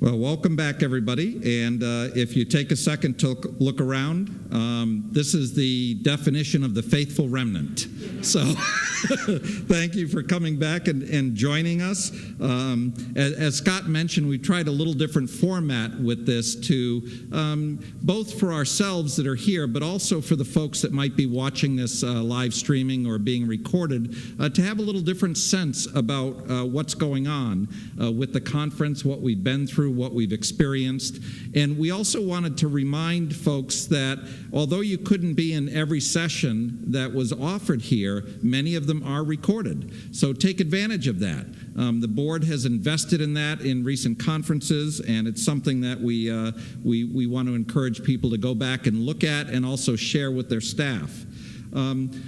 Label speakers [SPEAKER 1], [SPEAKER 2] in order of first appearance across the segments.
[SPEAKER 1] Well, welcome back, everybody. And if you take a second to look around, this is the definition of the faithful remnant. So thank you for coming back and joining us. As Scott mentioned, we tried a little different format with this to both for ourselves that are here, but also for the folks that might be watching this live streaming or being recorded, to have a little different sense about what's going on with the conference, what we've been through, what we've experienced. And we also wanted to remind folks that although you couldn't be in every session that was offered here, many of them are recorded. So take advantage of that. The board has invested in that in recent conferences, and it's something that we want to encourage people to go back and look at and also share with their staff.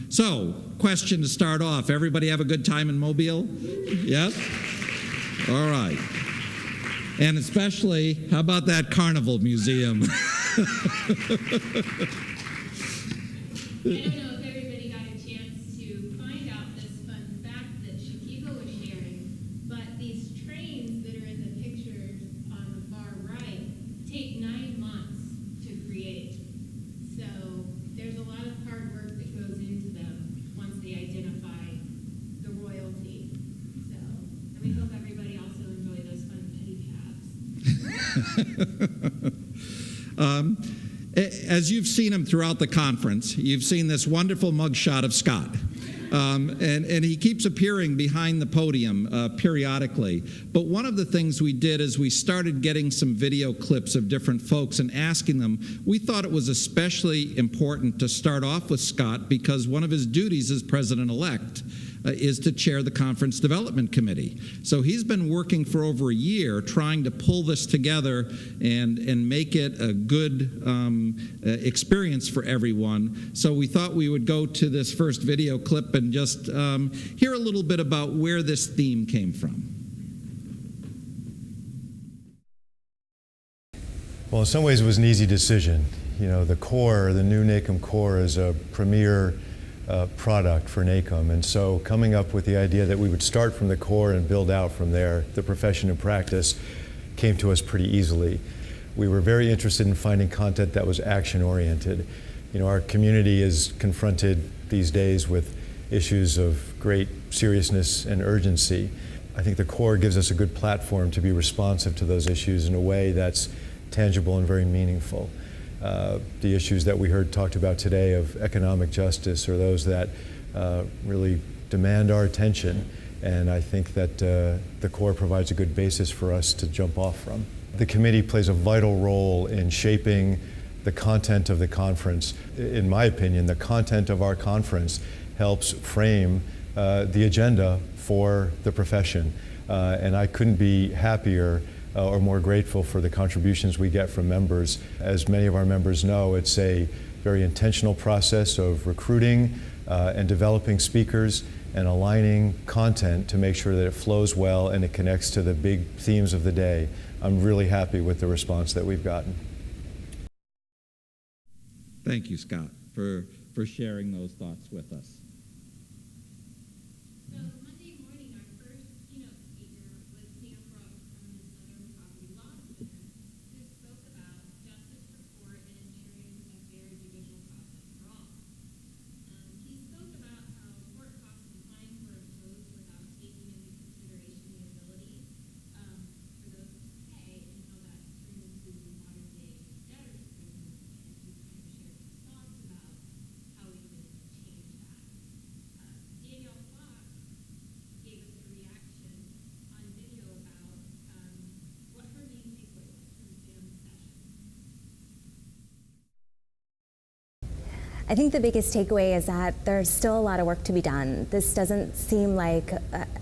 [SPEAKER 1] So, question to start off. Everybody have a good time in Mobile? Yes? All right. And especially, how about that Carnival Museum?
[SPEAKER 2] I don't know if everybody got a chance to find out this fun fact that Chiquito was sharing, but these trains that are in the pictures on the far right take 9 months to create. So there's a lot of hard work that goes into them once they identify the royalty. So, and we hope everybody also enjoy those fun petty cabs.
[SPEAKER 1] As you've seen him throughout the conference, you've seen this wonderful mugshot of Scott. And he keeps appearing behind the podium periodically. But one of the things we did is we started getting some video clips of different folks and asking them. We thought it was especially important to start off with Scott because one of his duties as president-elect is to chair the Conference Development Committee. So he's been working for over a year trying to pull this together and make it a good experience for everyone. So we thought we would go to this first video clip and just hear a little bit about where this theme came from.
[SPEAKER 3] Well, in some ways it was an easy decision. You know, the core, the new Nahum Core is a premier product for Nahum, and so coming up with the idea that we would start from the core and build out from there, the profession and practice, came to us pretty easily. We were very interested in finding content that was action-oriented. You know, our community is confronted these days with issues of great seriousness and urgency. I think the core gives us a good platform to be responsive to those issues in a way that's tangible and very meaningful. The issues that we heard talked about today of economic justice are those that really demand our attention, and I think that the core provides a good basis for us to jump off from. The committee plays a vital role in shaping the content of the conference. In my opinion, the content of our conference helps frame the agenda for the profession, and I couldn't be happier or more grateful for the contributions we get from members. As many of our members know, it's a very intentional process of recruiting and developing speakers and aligning content to make sure that it flows well and it connects to the big themes of the day. I'm really happy with the response that we've gotten.
[SPEAKER 1] Thank you, Scott, for sharing those thoughts with us.
[SPEAKER 2] So Monday morning, our first keynote speaker was Sam Brooks from the Southern Property Law Center, who spoke about justice for court and ensuring a fair judicial process for all. He spoke about how court costs and fines were imposed without taking into consideration the ability for those to pay, and how that turned into modern day debtors' prisons, and he kind of shared his thoughts about how we could change that. Danielle Fox gave us a reaction on video about what her main takeaway was from Sam's session.
[SPEAKER 4] I think the biggest takeaway is that there's still a lot of work to be done. This doesn't seem like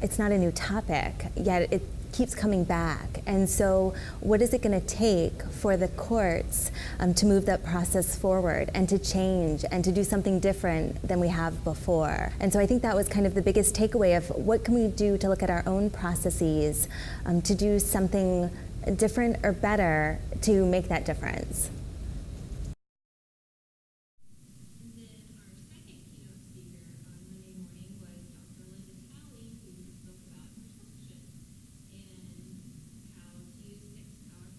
[SPEAKER 4] it's not a new topic, yet it keeps coming back. And so what is it going to take for the courts to move that process forward and to change and to do something different than we have before? And so I think that was kind of the biggest takeaway of what can we do to look at our own processes to do something different or better to make that difference.
[SPEAKER 2] And then our second keynote speaker on Monday morning was Dr. Linda Talley, who spoke about perception and how to use 6 power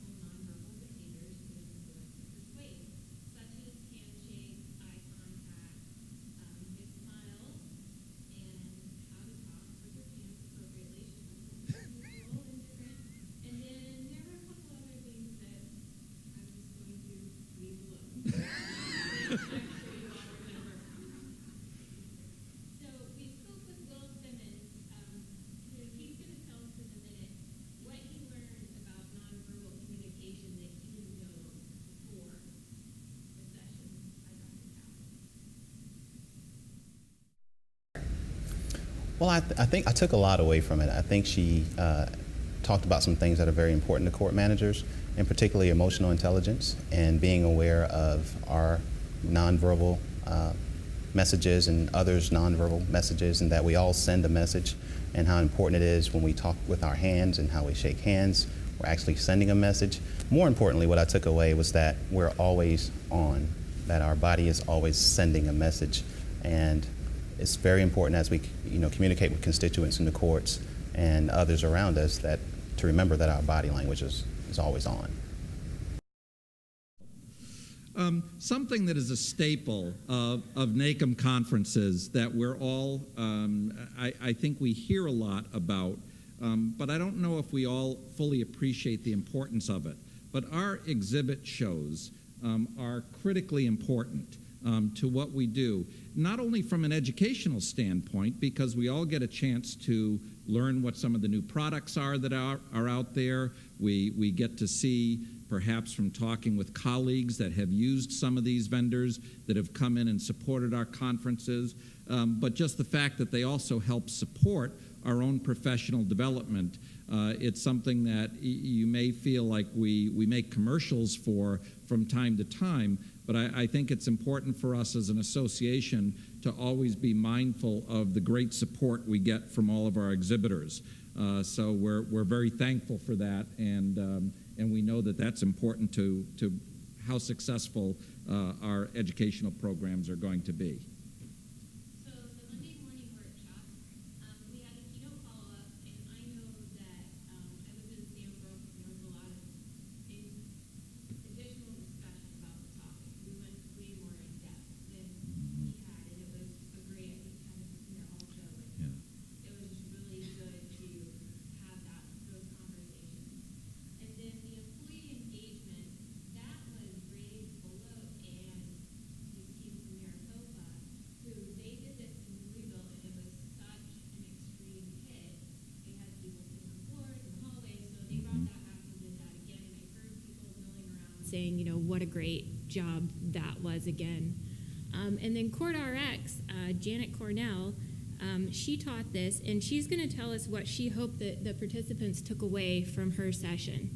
[SPEAKER 5] Well, I think I took a lot away from it. I think she talked about some things that are very important to court managers, and particularly emotional intelligence and being aware of our nonverbal messages and others' nonverbal messages, and that we all send a message, and how important it is when we talk with our hands and how we shake hands. We're actually sending a message. More importantly, what I took away was that we're always on, that our body is always sending a message. And it's very important as we communicate with constituents in the courts and others around us to remember that our body language is always on.
[SPEAKER 1] Something that is a staple of NACM conferences that we're all, I think we hear a lot about, but I don't know if we all fully appreciate the importance of it. But our exhibit shows are critically important to what we do, not only from an educational standpoint, because we all get a chance to learn what some of the new products are that are out there. We get to see, perhaps from talking with colleagues that have used some of these vendors that have come in and supported our conferences, but just the fact that they also help support our own professional development. It's something that you may feel like we make commercials for from time to time, but I think it's important for us as an association to always be mindful of the great support we get from all of our exhibitors. So we're very thankful for that, and we know that that's important to how successful our educational programs are going to be.
[SPEAKER 2] So the Monday morning workshop, we had a keynote follow-up, and I know that I was in Sanford, and there was a lot of additional discussion about the topic. We went way more in depth than he had, and it was a great, I think, kind of here also. And it was just really good to have those conversations. And then the employee engagement, that was raised below, and his team from Maricopa, who they did this in Louisville, and it was such an extreme hit. They had people sitting on floors in the hallways, so they brought that back and did that again, and I heard people milling around saying, what a great job that was again. And then Court RX, Janet Cornell, she taught this, and she's going to tell us what she hoped that the participants took away from her session.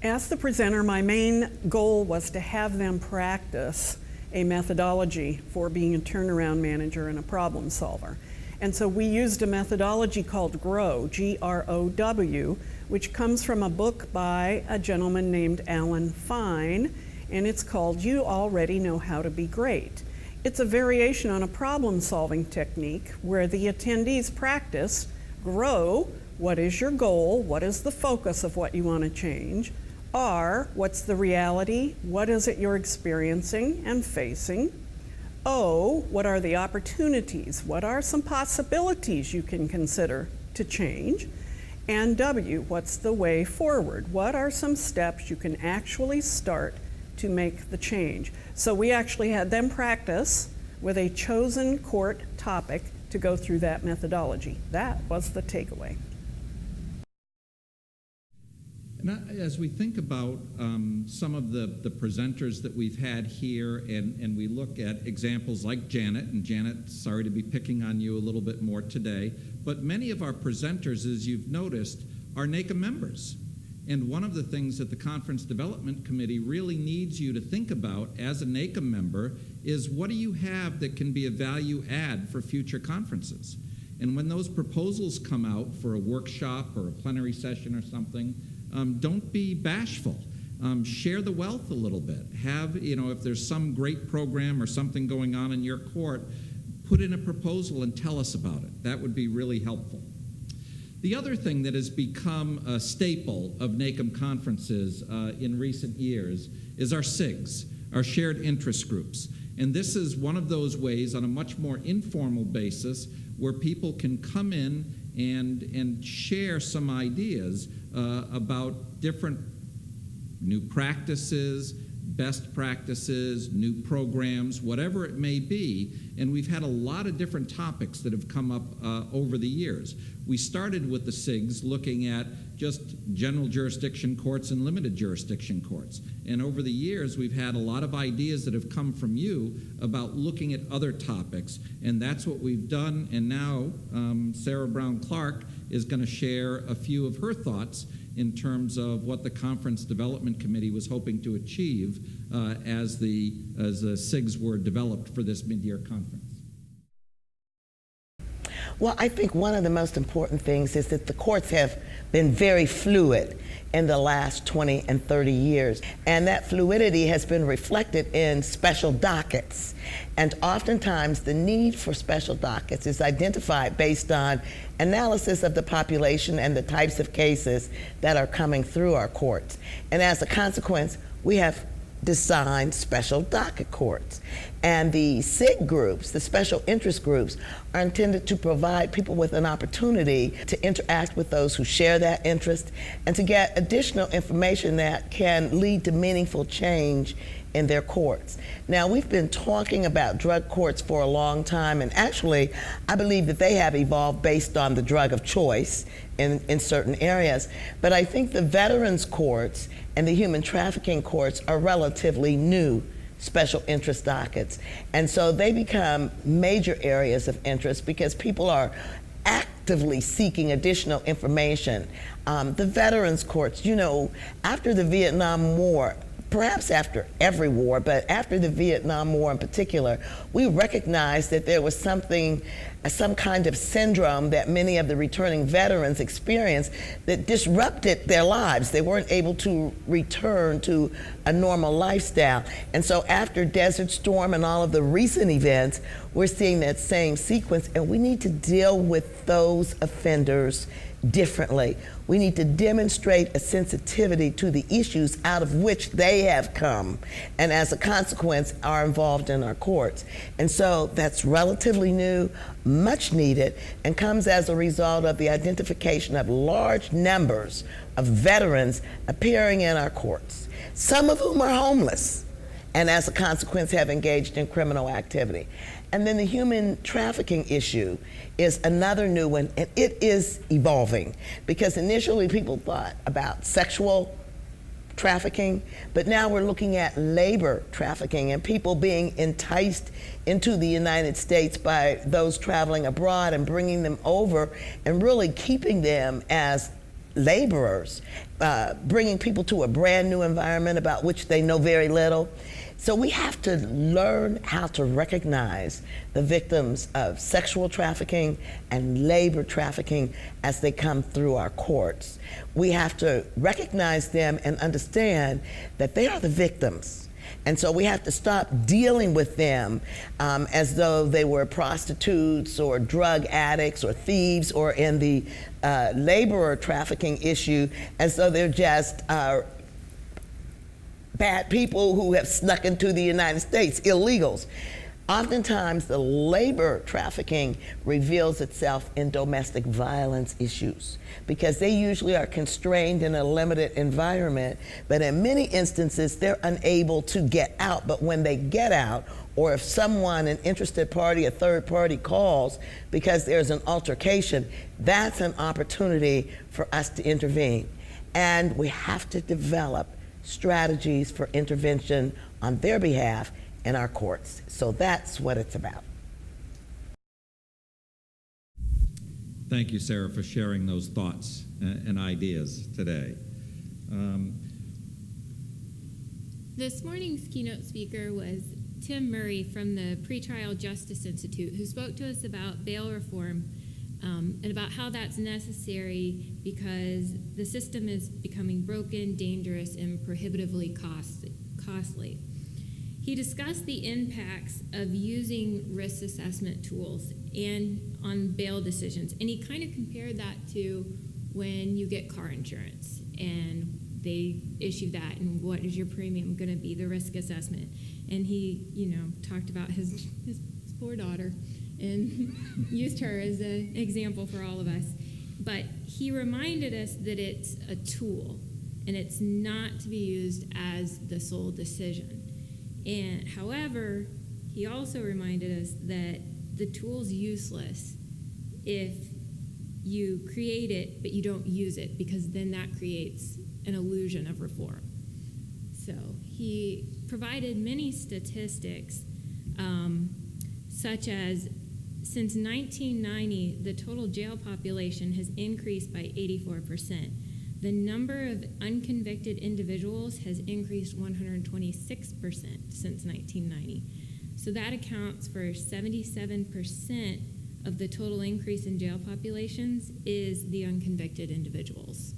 [SPEAKER 6] As the presenter, my main goal was to have them practice a methodology for being a turnaround manager and a problem solver. And so we used a methodology called GROW, G-R-O-W, which comes from a book by a gentleman named Alan Fine, and it's called You Already Know How to Be Great. It's a variation on a problem-solving technique where the attendees practice GROW, what is your goal, what is the focus of what you want to change, R, what's the reality, what is it you're experiencing and facing, O, what are the opportunities, what are some possibilities you can consider to change, and W, what's the way forward, what are some steps you can actually start to make the change. So we actually had them practice with a chosen court topic to go through that methodology. That was the takeaway.
[SPEAKER 1] And as we think about some of the presenters that we've had here, and we look at examples like Janet, and Janet, sorry to be picking on you a little bit more today, but many of our presenters, as you've noticed, are NACM members. And one of the things that the Conference Development Committee really needs you to think about as a NACM member is, what do you have that can be a value add for future conferences? And when those proposals come out for a workshop or a plenary session or something, don't be bashful. Share the wealth a little bit. If there's some great program or something going on in your court, put in a proposal and tell us about it. That would be really helpful. The other thing that has become a staple of NACM conferences in recent years is our SIGs, our shared interest groups. And this is one of those ways, on a much more informal basis, where people can come in and share some ideas about different new practices, best practices, new programs, whatever it may be. And we've had a lot of different topics that have come up over the years. We started with the SIGs looking at just general jurisdiction courts and limited jurisdiction courts. And over the years, we've had a lot of ideas that have come from you about looking at other topics. And that's what we've done. And now Sarah Brown Clark is going to share a few of her thoughts in terms of what the Conference Development Committee was hoping to achieve as the SIGs were developed for this mid-year conference.
[SPEAKER 7] Well, I think one of the most important things is that the courts have been very fluid in the last 20 and 30 years. And that fluidity has been reflected in special dockets. And oftentimes the need for special dockets is identified based on analysis of the population and the types of cases that are coming through our courts. And as a consequence, we have designed special docket courts. And the SIG groups, the special interest groups, are intended to provide people with an opportunity to interact with those who share that interest and to get additional information that can lead to meaningful change in their courts. Now, we've been talking about drug courts for a long time, and actually, I believe that they have evolved based on the drug of choice in certain areas. But I think the veterans courts and the human trafficking courts are relatively new special interest dockets. And so they become major areas of interest because people are actively seeking additional information. The veterans courts, you know, after the Vietnam War, perhaps after every war, but after the Vietnam War in particular, we recognized that there was some kind of syndrome that many of the returning veterans experienced that disrupted their lives. They weren't able to return to a normal lifestyle. And so after Desert Storm and all of the recent events, we're seeing that same sequence, and we need to deal with those offenders differently. We need to demonstrate a sensitivity to the issues out of which they have come, and as a consequence are involved in our courts. And so that's relatively new, much needed, and comes as a result of the identification of large numbers of veterans appearing in our courts, some of whom are homeless, and as a consequence have engaged in criminal activity. And then the human trafficking issue is another new one, and it is evolving because initially people thought about sexual trafficking, but now we're looking at labor trafficking and people being enticed into the United States by those traveling abroad and bringing them over and really keeping them as laborers, bringing people to a brand new environment about which they know very little. So we have to learn how to recognize the victims of sexual trafficking and labor trafficking as they come through our courts. We have to recognize them and understand that they are the victims. And so we have to stop dealing with them as though they were prostitutes or drug addicts or thieves, or in the laborer trafficking issue, as though they're just bad people who have snuck into the United States, illegals. Oftentimes, the labor trafficking reveals itself in domestic violence issues because they usually are constrained in a limited environment, but in many instances, they're unable to get out. But when they get out, or if someone, an interested party, a third party calls because there's an altercation, that's an opportunity for us to intervene. And we have to develop strategies for intervention on their behalf in our courts. So that's what it's about.
[SPEAKER 1] Thank you, Sarah, for sharing those thoughts and ideas today.
[SPEAKER 2] This morning's keynote speaker was Tim Murray from the Pretrial Justice Institute, who spoke to us about bail reform and about how that's necessary because the system is becoming broken, dangerous, and prohibitively costly. He discussed the impacts of using risk assessment tools and on bail decisions, and he kind of compared that to when you get car insurance and they issue that, and what is your premium going to be, the risk assessment. And he, talked about his poor daughter and used her as an example for all of us. But he reminded us that it's a tool, and it's not to be used as the sole decision. And however, he also reminded us that the tool's useless if you create it but you don't use it, because then that creates an illusion of reform. So he provided many statistics, such as since 1990, the total jail population has increased by 84%. The number of unconvicted individuals has increased 126% since 1990. So that accounts for 77% of the total increase in jail populations is the unconvicted individuals.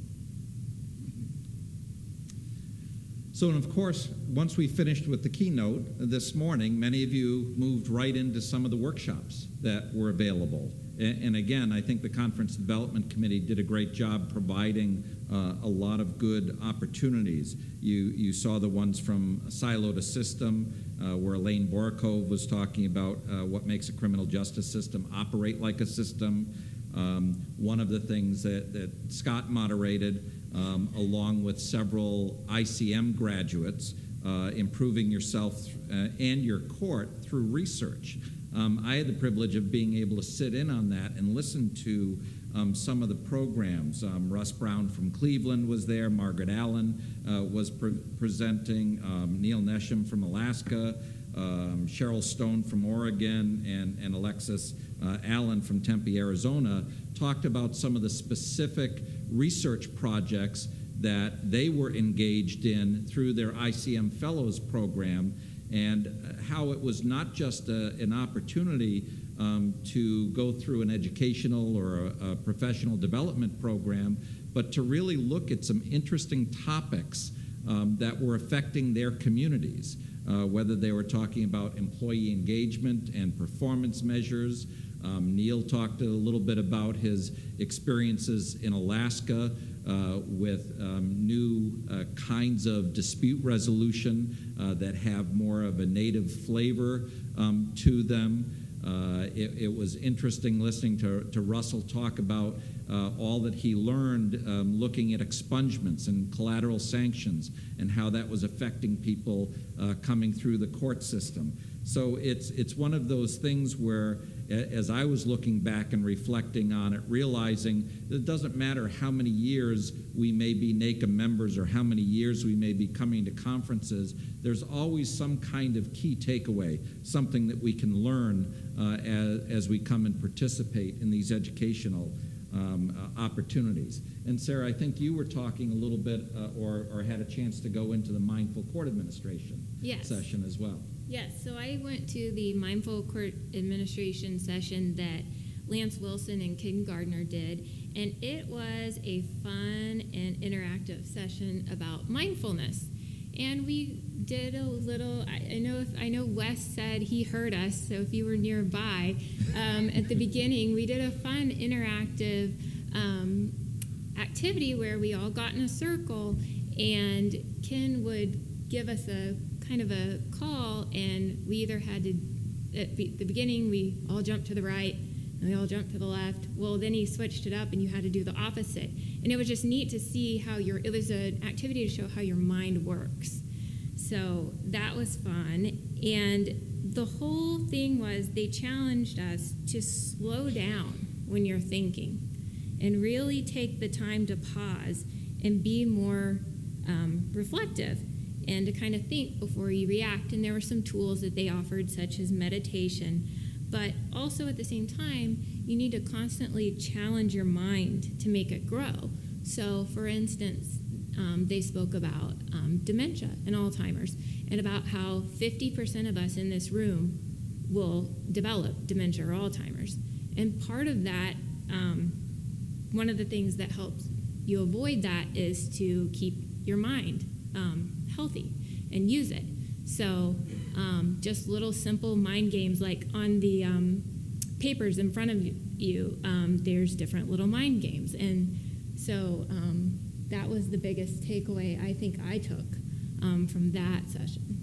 [SPEAKER 1] So, and of course, once we finished with the keynote this morning, many of you moved right into some of the workshops that were available. And again, I think the Conference Development Committee did a great job providing a lot of good opportunities. You saw the ones from Silo to System, where Elaine Borikov was talking about what makes a criminal justice system operate like a system. One of the things that Scott moderated, along with several ICM graduates, improving yourself and your court through research. I had the privilege of being able to sit in on that and listen to some of the programs. Russ Brown from Cleveland was there, Margaret Allen was presenting, Neil Nesham from Alaska, Cheryl Stone from Oregon, and Alexis Allen from Tempe, Arizona, talked about some of the specific research projects that they were engaged in through their ICM Fellows program, and how it was not just an opportunity to go through an educational or a professional development program, but to really look at some interesting topics that were affecting their communities, whether they were talking about employee engagement and performance measures. Neil talked a little bit about his experiences in Alaska with new kinds of dispute resolution that have more of a native flavor to them. It was interesting listening to Russell talk about all that he learned looking at expungements and collateral sanctions and how that was affecting people coming through the court system. So it's one of those things where, as I was looking back and reflecting on it, realizing that it doesn't matter how many years we may be NACO members or how many years we may be coming to conferences, there's always some kind of key takeaway, something that we can learn as we come and participate in these educational opportunities. And Sarah, I think you were talking a little bit or had a chance to go into the Mindful Court Administration session as well.
[SPEAKER 2] Yes, so I went to the Mindful Court Administration session that Lance Wilson and Ken Gardner did, and it was a fun and interactive session about mindfulness. And we did a little, I know Wes said he heard us, so if you were nearby, at the beginning, we did a fun interactive activity where we all got in a circle, and Ken would give us a kind of a call, and we either had to, at the beginning, we all jumped to the right, and we all jumped to the left. Well, then he switched it up, and you had to do the opposite. And it was just neat to see how it was an activity to show how your mind works. So that was fun. And the whole thing was they challenged us to slow down when you're thinking and really take the time to pause and be more reflective and to kind of think before you react. And there were some tools that they offered, such as meditation. But also at the same time, you need to constantly challenge your mind to make it grow. So, for instance, they spoke about dementia and Alzheimer's, and about how 50% of us in this room will develop dementia or Alzheimer's. And part of that, one of the things that helps you avoid that is to keep your mind healthy and use it. So just little simple mind games, like on the papers in front of you, there's different little mind games. And so that was the biggest takeaway I think I took from that session.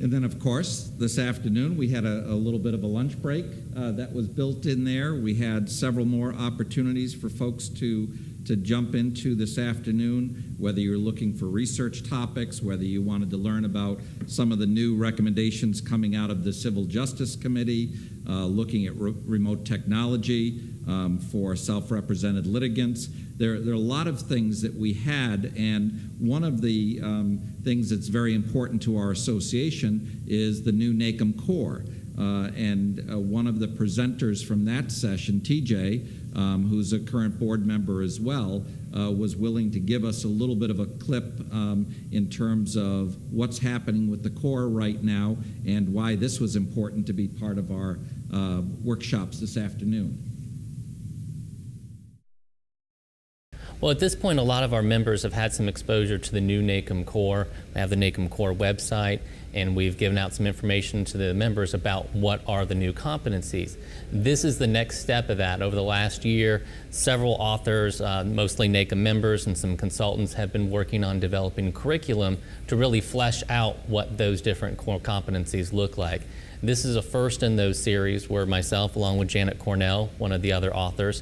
[SPEAKER 1] And then, of course, this afternoon we had a little bit of a lunch break that was built in there. We had several more opportunities for folks to to jump into this afternoon, whether you're looking for research topics, whether you wanted to learn about some of the new recommendations coming out of the Civil Justice Committee, looking at remote technology for self-represented litigants. There are a lot of things that we had, and one of the things that's very important to our association is the new Nahum Core. One of the presenters from that session, TJ, who's a current board member as well, was willing to give us a little bit of a clip in terms of what's happening with the core right now and why this was important to be part of our workshops this afternoon.
[SPEAKER 8] Well, at this point, a lot of our members have had some exposure to the new Nahum Core. We have the Nahum Core website, and we've given out some information to the members about what are the new competencies. This is the next step of that. Over the last year, several authors, mostly Nahum members and some consultants, have been working on developing curriculum to really flesh out what those different core competencies look like. This is a first in those series where myself, along with Janet Cornell, one of the other authors,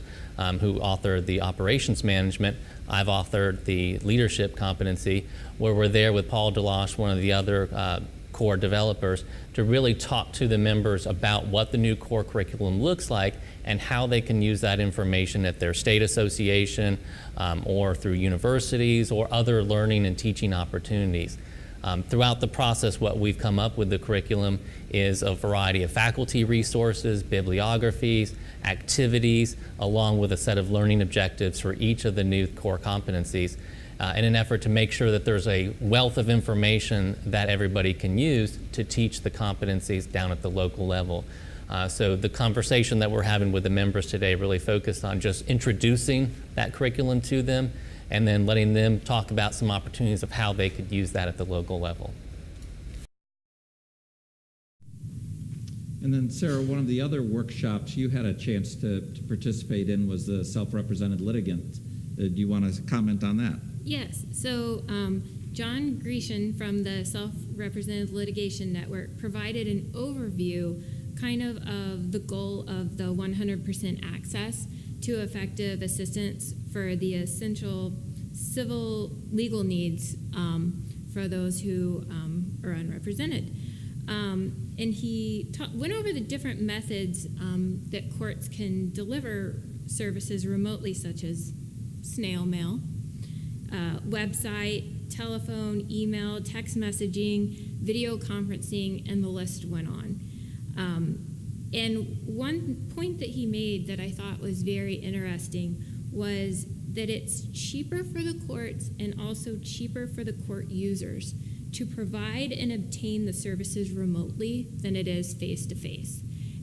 [SPEAKER 8] who authored the operations management, I've authored the leadership competency, where we're there with Paul Deloche, one of the other core developers, to really talk to the members about what the new core curriculum looks like and how they can use that information at their state association or through universities or other learning and teaching opportunities. Throughout the process, what we've come up with the curriculum is a variety of faculty resources, bibliographies, activities, along with a set of learning objectives for each of the new core competencies in an effort to make sure that there's a wealth of information that everybody can use to teach the competencies down at the local level. So the conversation that we're having with the members today really focused on just introducing that curriculum to them and then letting them talk about some opportunities of how they could use that at the local level.
[SPEAKER 1] And then, Sarah, one of the other workshops you had a chance to participate in was the self-represented litigant. Do you want to comment on that?
[SPEAKER 2] Yes. So John Grecian from the Self-Represented Litigation Network provided an overview kind of the goal of the 100% access to effective assistance for the essential civil legal needs for those who are unrepresented. And he went over the different methods that courts can deliver services remotely, such as snail mail, website, telephone, email, text messaging, video conferencing, and the list went on. And one point that he made that I thought was very interesting was that it's cheaper for the courts and also cheaper for the court users to provide and obtain the services remotely than it is face-to-face.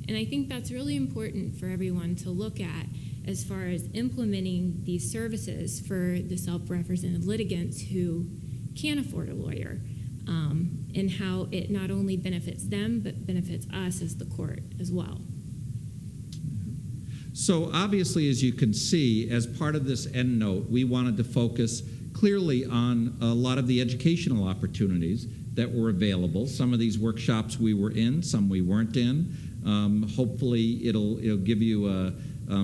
[SPEAKER 2] And I think that's really important for everyone to look at as far as implementing these services for the self-represented litigants who can't afford a lawyer, and how it not only benefits them, but benefits us as the court as well.
[SPEAKER 1] So obviously, as you can see, as part of this Endnote, we wanted to focus clearly on a lot of the educational opportunities that were available. Some of these workshops we were in, some we weren't in. Hopefully, it'll give you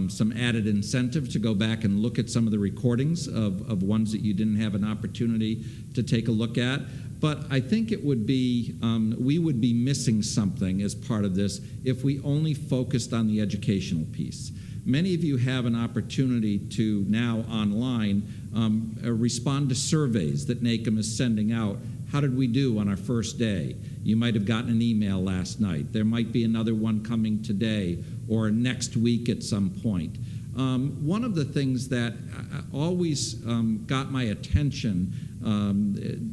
[SPEAKER 1] some added incentive to go back and look at some of the recordings of ones that you didn't have an opportunity to take a look at. But I think it would be, we would be missing something as part of this if we only focused on the educational piece. Many of you have an opportunity to now online respond to surveys that NACM is sending out. How did we do on our first day? You might have gotten an email last night. There might be another one coming today or next week at some point. One of the things that always got my attention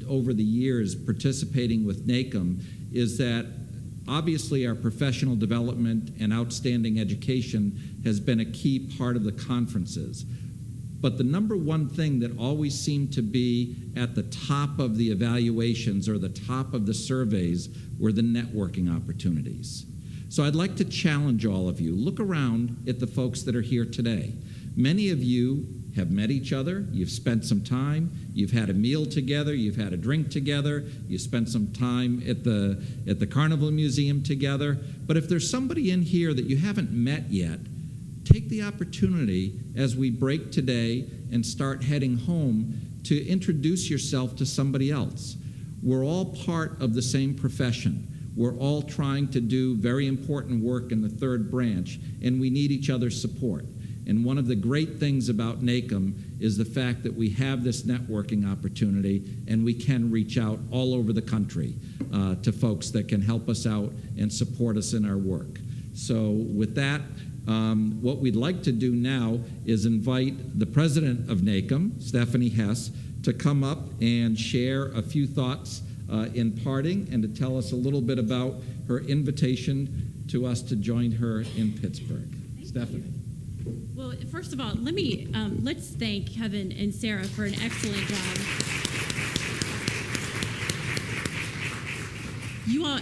[SPEAKER 1] over the years participating with NACM is that obviously our professional development and outstanding education has been a key part of the conferences. But the number one thing that always seemed to be at the top of the evaluations or the top of the surveys were the networking opportunities. So I'd like to challenge all of you. Look around at the folks that are here today. Many of you have met each other, you've spent some time, you've had a meal together, you've had a drink together, you spent some time at the Carnival Museum together. But if there's somebody in here that you haven't met yet, take the opportunity as we break today and start heading home to introduce yourself to somebody else. We're all part of the same profession. We're all trying to do very important work in the third branch, and we need each other's support. And one of the great things about NACM is the fact that we have this networking opportunity, and we can reach out all over the country to folks that can help us out and support us in our work. So with that, what we'd like to do now is invite the president of NACM, Stephanie Hess, to come up and share a few thoughts in parting and to tell us a little bit about her invitation to us to join her in Pittsburgh. Stephanie.
[SPEAKER 2] Well, first of all, let's thank Kevin and Sarah for an excellent job.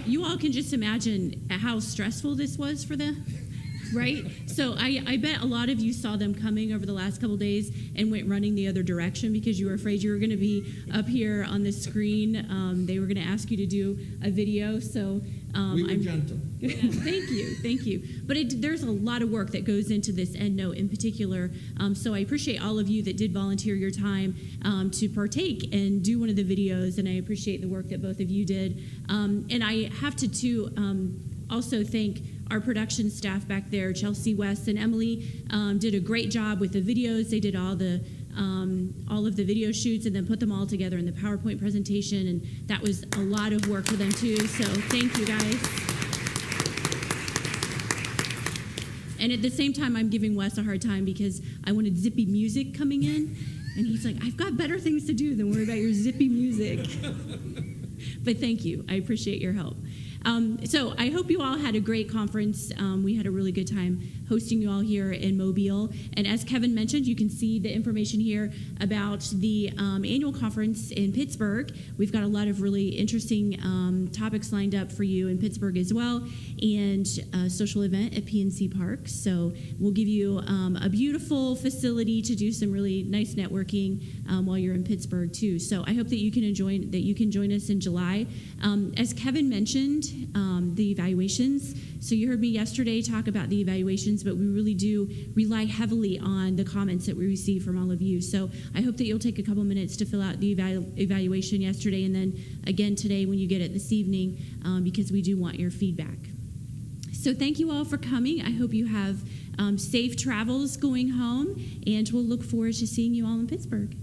[SPEAKER 2] You all can just imagine how stressful this was for them, right? So I bet a lot of you saw them coming over the last couple days and went running the other direction because you were afraid you were going to be up here on the screen. They were going to ask you to do a video, so
[SPEAKER 1] we were gentle.
[SPEAKER 2] Yeah, thank you. But there's a lot of work that goes into this Endnote in particular. So I appreciate all of you that did volunteer your time to partake and do one of the videos, and I appreciate the work that both of you did. And I have to too also thank our production staff back there, Chelsea, West, and Emily, did a great job with the videos. They did all of the video shoots and then put them all together in the PowerPoint presentation, and that was a lot of work for them too, so thank you guys. And at the same time, I'm giving Wes a hard time because I wanted zippy music coming in, and he's like, I've got better things to do than worry about your zippy music. But thank you, I appreciate your help. So I hope you all had a great conference. We had a really good time hosting you all here in Mobile. And as Kevin mentioned, you can see the information here about the annual conference in Pittsburgh. We've got a lot of really interesting topics lined up for you in Pittsburgh as well, and a social event at PNC Park. So we'll give you a beautiful facility to do some really nice networking while you're in Pittsburgh too. So I hope that you can join us in July. As Kevin mentioned, the evaluations. So you heard me yesterday talk about the evaluations, but we really do rely heavily on the comments that we receive from all of you. So I hope that you'll take a couple minutes to fill out the evaluation yesterday and then again today when you get it this evening, because we do want your feedback. So thank you all for coming. I hope you have safe travels going home, and we'll look forward to seeing you all in Pittsburgh.